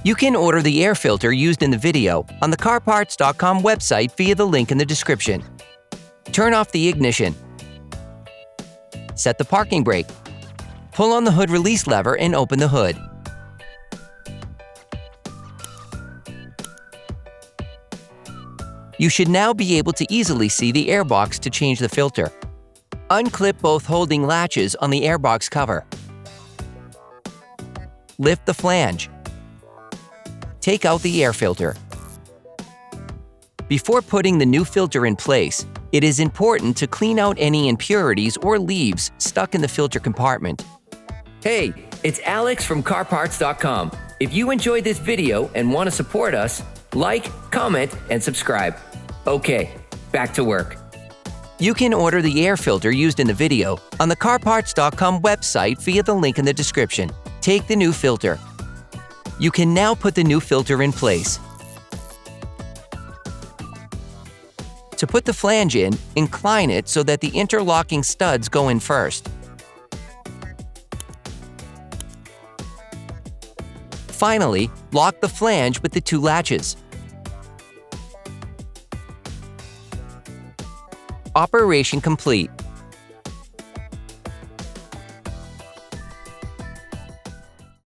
You can order the air filter used in the video on the CarParts.com website via the link in the description. Turn off the ignition. Set the parking brake. Pull on the hood release lever and open the hood. You should now be able to easily see the airbox to change the filter. Unclip both holding latches on the airbox cover. Lift the flange. Take out the air filter. Before putting the new filter in place, it is important to clean out any impurities or leaves stuck in the filter compartment. Hey, it's Alex from CarParts.com. If you enjoyed this video and want to support us, like, comment, and subscribe. Okay, back to work. You can order the air filter used in the video on the CarParts.com website via the link in the description. Take the new filter. You can now put the new filter in place. To put the flange in, incline it so that the interlocking studs go in first. Finally, lock the flange with the two latches. Operation complete.